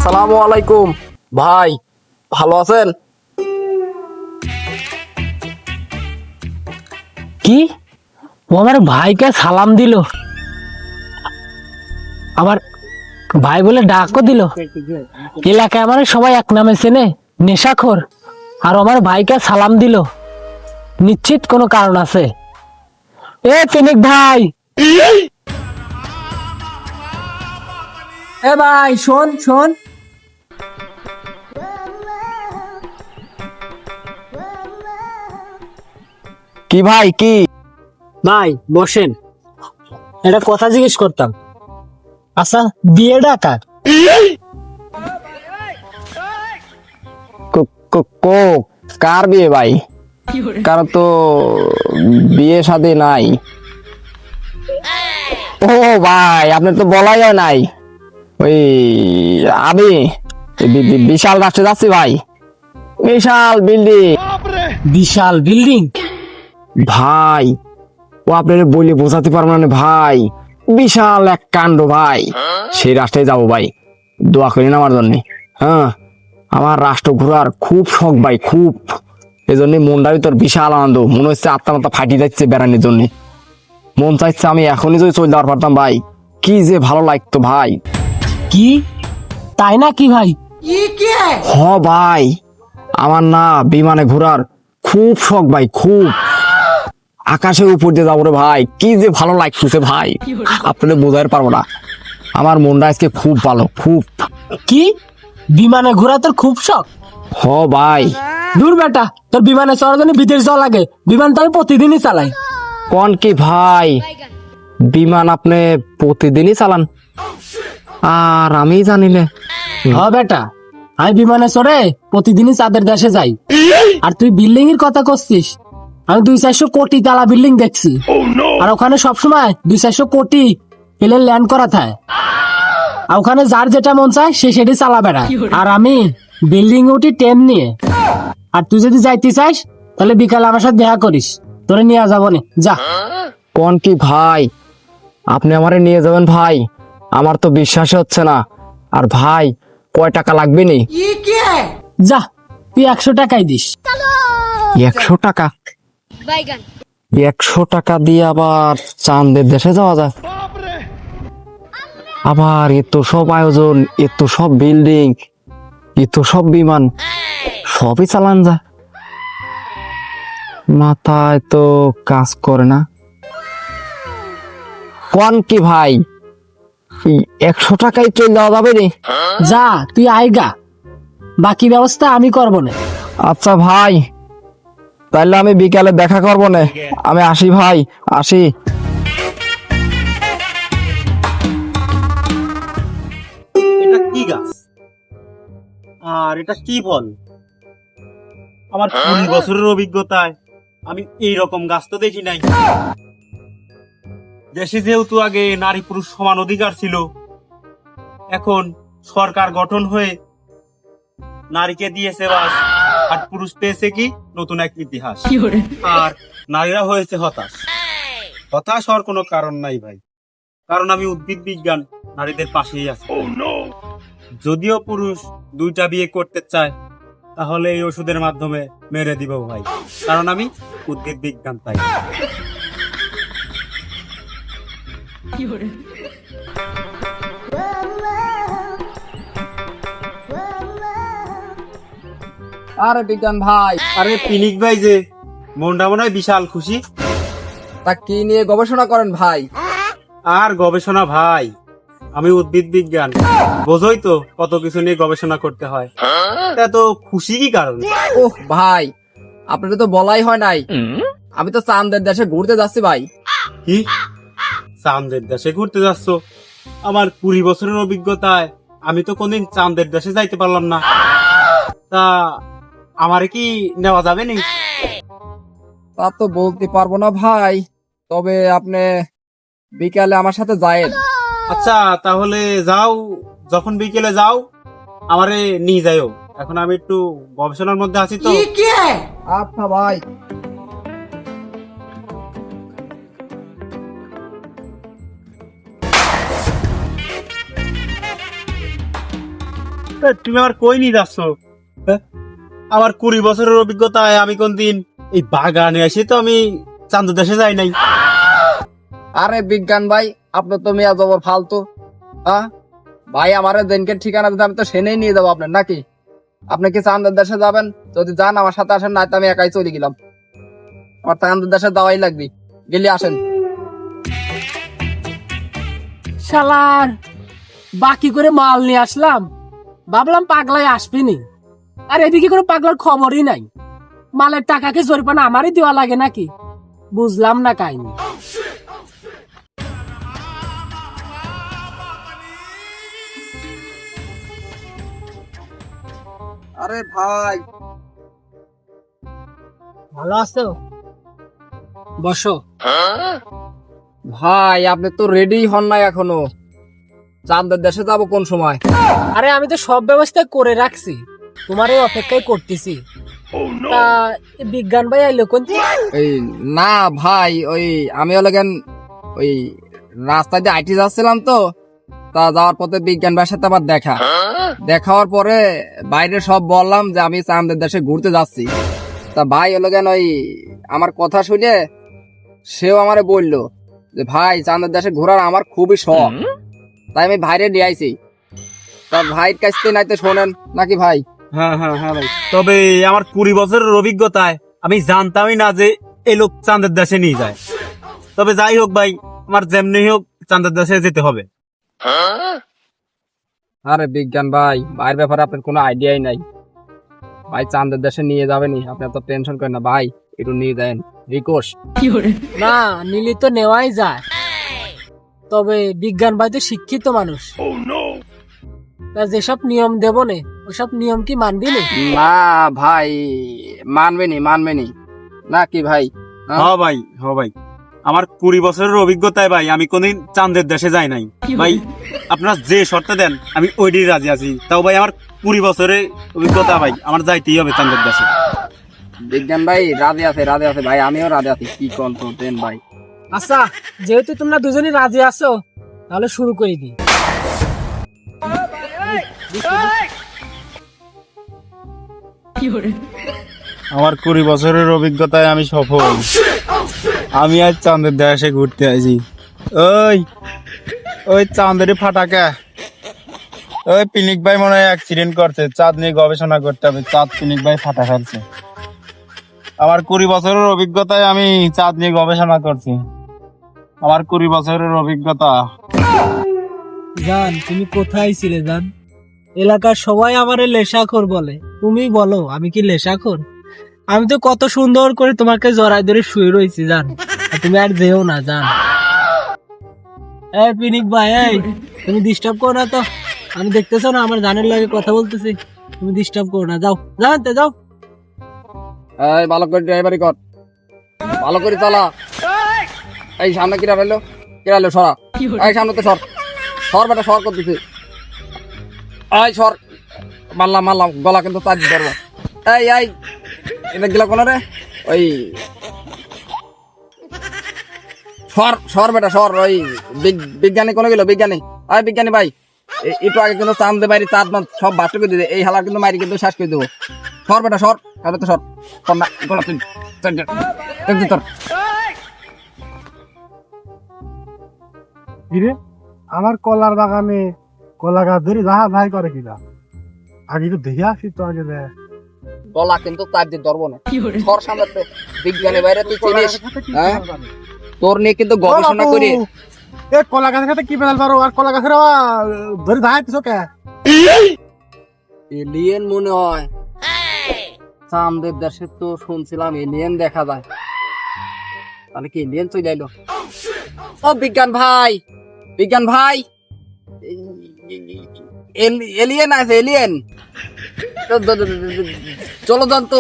আসসালামু আলাইকুম ভাই, ভালো আছেন? কি ও আমার ভাইকে সালাম দিল, আবার ভাই বলে ডাকও দিল। এলাকায় আমার সবাই এক নামে চেনে, নেশাখোর। আর আমার ভাইকে সালাম দিল, নিশ্চিত কোনো কারণ আছে। এ তিনিক ভাই, এ ভাই শোন শোন, কি ভাই কি? ভাই বসেন, একটা কথা জিজ্ঞেস করতাম। আচ্ছা, বিয়েটা কার? কার বিয়ে ভাই? কার তো বিয়ে শাদী নাই। ও ভাই, আপনার তো বলাই হয় নাই। ওই আমি বিশাল রাষ্ট্রে যাচ্ছি ভাই, বিশাল বিল্ডিং। বিশাল বিল্ডিং? ভাই ও আপনার বলে বোঝাতে পারবো না ভাই, বিশাল এক কাণ্ড ভাই। সেই রাষ্ট্রে যাবো ভাই, দোয়া করেন আমার জন্য। হ্যাঁ, আমার রাষ্ট্র ঘোরার খুব শখ ভাই, খুব। এই জন্য মনটার ভিতর বিশাল আনন্দ, মনে হচ্ছে আত্মা মাত্রা ফাটিয়ে যাচ্ছে বেড়ানোর জন্য। মন চাইছে আমি এখনই যদি চলে যাওয়ার পারতাম ভাই, কি যে ভালো লাগতো ভাই। কি তাই না কি ভাই? হ ভাই, আমার না বিমানে ঘোরার খুব শখ ভাই, খুব। আকাশের উপর দিয়ে যাবো রে ভাই, কি যে ভালো লাগতেছে ভাই, আপনাদের বোঝাতে পারবো না। আমার মনটা আজকে খুব ভালো, খুব। কি বিমানে ঘোরা তোর খুব শখ? হ ভাই। দূর বেটা, তোর বিমানে চড়ার জন্য বিদেশ যাওয়া লাগে, বিমান তো আমি প্রতিদিনই চালাই। কোন কি ভাই, বিমান আপনি প্রতিদিনই চালান? আর আমি জানি না। হ বেটা, আমি বিমানে চড়ে প্রতিদিনই চাঁদের দেশে যাই। আর তুই বিল্ডিং এর কথা করছিস, আমি 200-400 কোটি তালা বিল্ডিং দেখছি। আর ওখানে সবসময় 200-400 কোটি প্লেন ল্যান্ড করা থাকে। আর ওখানে যার যেটা মন চায় সে সেটি চালা বেড়া। আর আমি বিল্ডিং উঠি ট্রেন নিয়ে। আর তুই যদি যাইতে চাস তাহলে বিকালে আমার সাথে দেখা করিস, তোরে নিয়ে যাবো নে, যা। কোন কি ভাই, আপনি আমারে নিয়ে যাবেন ভাই? আমার তো বিশ্বাস হচ্ছে না। আর ভাই, কয় টাকা লাগবে নি? যা, তুই 100 টাকাই দিস। 100 টাকা? বাইগান 100 টাকা দিয়ে আবার চাঁদের দেশে যাওয়া যায়? আবার এত সব আয়োজন, এত সব বিল্ডিং, এত সব বিমান, সবই চালান যায়? মাথায় তো কাজ করে না। কোন কি ভাই, 100 টাকায় চলে যাওয়া যাবে নি? যা, তুই আইগা, বাকি ব্যবস্থা আমি করবো না। আচ্ছা ভাই, তাহলে আমি বিকালে দেখা করবো না, আমি আসি ভাই, আসি। এটা কি গাছ আর এটা কি ফল? আমার 20 বছরের অভিজ্ঞতায় আমি এই রকম গাছ তো দেখি নাই। দেশে যেহেতু আগে নারী পুরুষ সমান অধিকার ছিল, এখন সরকার গঠন হয়ে নারীকে দিয়েছে বাস, আর পুরুষ পেয়েছে কি নতুন এক ইতিহাস। আর নারীরা হয়েছে হতাশ। হতাশ হওয়ার কোনো কারণ নাই ভাই, কারণ আমি উদ্ভিদ বিজ্ঞান নারীদের পাশেই আছি। যদিও পুরুষ 2টা বিয়ে করতে চায়, তাহলে এই ওষুধের মাধ্যমে মেরে দিব ভাই, কারণ আমি উদ্ভিদ বিজ্ঞান তাই। আরে বিজ্ঞান ভাই, আরে পিনিক ভাই যে, মনটা মনে হয় বিশাল খুশি। তা কি নিয়ে গবেষণা করেন ভাই? আর গবেষণা ভাই, আমি উদ্ভিদ বিজ্ঞান, বোঝোই তো কত কিছু নিয়ে গবেষণা করতে হয়। এত খুশি কি কারণ? ওহ ভাই, আপনাদের তো বলাই হয় নাই, আমি তো চাঁদের দেশে ঘুরতে যাচ্ছি ভাই। কি চাঁদের দেশে ঘুরতে যাচ্ছ? আমার 20 বছরের অভিজ্ঞতায় আমি তো কোনদিন চাঁদের দেশে যাইতে পারলাম না। তা আমারে কি নেওয়া যাবে নি? তা তো বলতে পারবো না ভাই, তবে আপনি বিকালে আমার সাথে যায়েন। আচ্ছা তাহলে যাও, যখন বিকেলে যাও আমারে নিয়ে যাও। এখন আমি একটু গবেষণার মধ্যে আছি তো। আচ্ছা ভাই। তুমি আমার কই নিয়ে যাচ্ছ? আমার 20 বছরের অভিজ্ঞতায় আমি কোনদিন এই বাগানে এসে তো আমি চান্দ দেশে যাই নাই। আরে বিজ্ঞান ভাই, আপনার তো মেয়া জবর ফালতু। হ্যাঁ ভাই, আমার দিনকে ঠিকানা দিতে আমি তো সেনেই নিয়ে যাবো আপনার, নাকি আপনি কি চান্দের দেশে যাবেন? যদি যান আমার সাথে আসেন, না তো আমি একাই চলে গেলাম। আমার চান্দের দেশে যাওয়াই লাগবে, গেলে আসেন। শালার বাকি করে মাল নিয়ে আসলাম, ভাবলাম পাগলাই আসবেনি, আর এদিকে কোনো পাগলার খবরই নাই। মালের টাকাকে জরিপানা আমারই দেওয়া লাগে নাকি? বুঝলাম না কাহিনী। আরে ভাই, ভালো আছো? বসো। ভাই আপনি তো রেডি হন নাই এখনো। চান্দের দেশে যাব কোন সময়? আরে আমি তো সব ব্যবস্থা করে রাখছি, তোমার এই অপেক্ষাই করতেছি। তা এই বিজ্ঞান ভাই আইলো কোন? এই না ভাই, ওই আমি হলেন ওই রাস্তা দিয়ে আইটি যাচ্ছিলাম তো, তা যাওয়ার পথে বিজ্ঞান ভাইয়ের সাথে আবার দেখা হওয়ার পরে বাইরে সব বললাম যে আমি চান্দের দেশে ঘুরতে যাচ্ছি। তা ভাই হলেন ওই আমার কথা শুনে সেও আমারে বললো যে ভাই চান্দের দেশে ঘোরার আমার খুবই শখ, তাই আমি ভাইরে নিয়ে আইছি। তা ভাইয়ের কাছ থেকে নাইতে শোনেন নাকি ভাই? হ্যাঁ হ্যাঁ হ্যাঁ ভাই, তবে আমার 20 বছরের অভিজ্ঞতায় আমি জানতামই না যে এই লোক চাঁদের দেশে নিয়ে যায়। তবে যাই হোক ভাই, আমার যেমনি হোক চাঁদের দেশে যেতে হবে। আরে বিজ্ঞান ভাই, ভাইয়ের ব্যাপারে আপনার কোনো আইডিয়াই নাই। ভাই চান্দের দেশে নিয়ে যাবেনি, আপনি এত টেনশন করেন না ভাই, একটু নিয়ে দেন রিকোয়েস্ট। না নিলে তো নেওয়াই যায়, তবে বিজ্ঞান ভাই তো শিক্ষিত মানুষ, তা যেসব নিয়ম দেব নে ওসব নিয়ম কি মানবি নে? না ভাই, মানবেনি না কি ভাই? হ্যাঁ? হ্যাঁ ভাই, আমার 20 বছরের অভিজ্ঞতায় ভাই আমি কোনদিন চাঁদের দেশে যাই নাই ভাই। আপনারা যে শর্ত দেন আমি ওইটি রাজি আছি। তাও ভাই আমার 20 বছরের অভিজ্ঞতা ভাই, আমার যাইতেই হবে চাঁদের দেশে। বিজ্ঞান ভাই রাজি আছে ভাই, আমিও রাজি আছি। কি কন্ত দেন ভাই? আচ্ছা, যেহেতু তোমরা দুজনই রাজি আছো তাহলে শুরু করে দিই। আমার 20 বছরের অভিজ্ঞতায় আমি সফল। আমি আজ চাঁদের দেশে ঘুরতে আইছি। ওই চাঁদের ফাটাকা, ওই পিনিক ভাই মনে হয় অ্যাক্সিডেন্ট করছে, চাঁদ নিয়ে গবেষণা করতে হবে। চাঁদ পিনিক ভাই ফাটা ফেলছে। আমার 20 বছরের অভিজ্ঞতায় আমি চাঁদ নিয়ে গবেষণা করছি। আমার 20 বছরের অভিজ্ঞতা। জান তুমি কোথায় ছিলে জান? এলাকার সবাই আমারে লেশাখোর বলে, তুমি বলো আমি কি লেশাখোর? আমি তো কত সুন্দর করে তোমাকে জড়াই ধরে শুয়ে রয়েছি জান, আর তুমি আর যেও না জান। এই পিনিক ভাই, এই তুমি ডিস্টার্ব করো না তো, আমি দেখতেছো না আমার জানের লাগে কথা বলতেছি, তুমি ডিস্টার্ব করো না, যাও জানতে যাও। এই ভালো করে ড্রাইভারি কর, ভালো করে চালা। এই সামনে কিরা রাইলো সরা, এই সামনে তো সর বেটা, সর করতেছি। এই সর, মারলাম গলা কিন্তু তার ধরবো। এই এটা গেলা কোন রে? ওই সর বেটা সর। ওই বিজ্ঞানী কোনে গেল? বিজ্ঞানী ভাই, একটু আগে কিন্তু চাঁদে বাইরে চাঁদ সব বাস্ট করে দিবে। এই হালা কিন্তু মারি কিন্তু শেষ করে দেবো। সর বেটা সর, তাহলে তো সর না গলা তুই তোর। আমার কলার বাগানে কলা গাছ ধরে যাহা ভাই করে কিনা, আগে তো দেখে আসি তো আগে দেখ। গলা কিন্তু তার দিয়ে ধরবো না, সর সামনে। বিজ্ঞানী বাইরে তুই চিনিস? হ্যাঁ, তোর নিয়ে কিন্তু গবেষণা করি। এ কলা গাছের সাথে কি বেলাল পারো, আর কলা গাছের ধরে যাইতেছো কে? এলিয়েন মনে হয়। চাঁদের দেশে তো শুনছিলাম এলিয়েন দেখা যায়, তাহলে কি এলিয়েন চলে আইলো? ও বিজ্ঞান ভাই, এলিয়েন আছে, এলিয়েন চলো যান তো।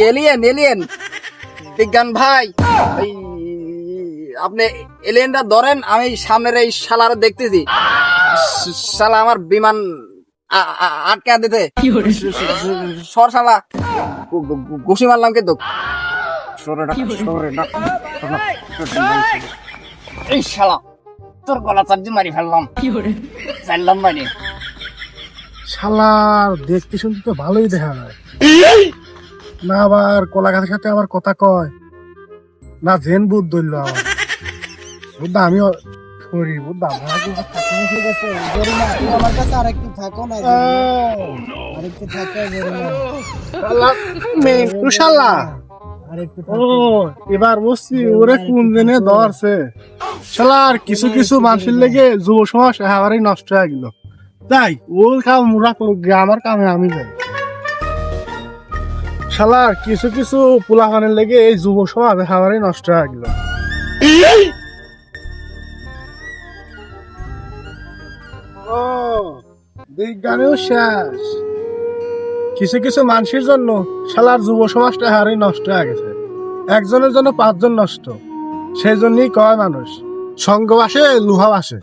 এলিয়েন বিজ্ঞান ভাই, আপনি এলিয়েনটা ধরেন, আমি সামনের এই শালারে দেখতেছি। শালা আমার বিমান আটকা দিতে। সর শালা, ঘুষি মারলাম কিন্তু। এই শালা তোর গলা চার্জি মারি ফেললাম, চাইলাম মানে শালার দেখতে শুনতে তো ভালোই দেখা যায়, না আবার কলা গাছের সাথে আবার কথা কয়, না জেন বুধ ধরল আমার বুদ্ধা। আমি সরি বুদ্ধা, আমার কি কথা শুনে ঠিক আছে? গরিমা, তুই আমার কাছে আরেকটু থাকো না, আরেকটু থাকো গরিমা, শালা মেন্টু শালা। আরেকটু ও এবার বুঝছি ওরে কোন দিনে ধরছে। শালার কিছু কিছু মানুষের লেগে যুব সমাজ একেবারেই নষ্ট হয়ে গেল। তাই ওর কাম মুরা করুক গে, আমার কামে আমি যাই। শালার কিছু কিছু পোলাপানের লেগে এই যুব সমাজ একেবারেই নষ্ট হয়ে গেল। ও বিজ্ঞানেও শেষ। কিছু কিছু মানুষের জন্য শালার যুব সমাজটা হারেই নষ্ট হয়ে গেছে। একজনের জন্য পাঁচজন নষ্ট। সেই জন্যই কয় মানুষ সঙ্গ বাসে লোহা বাসে।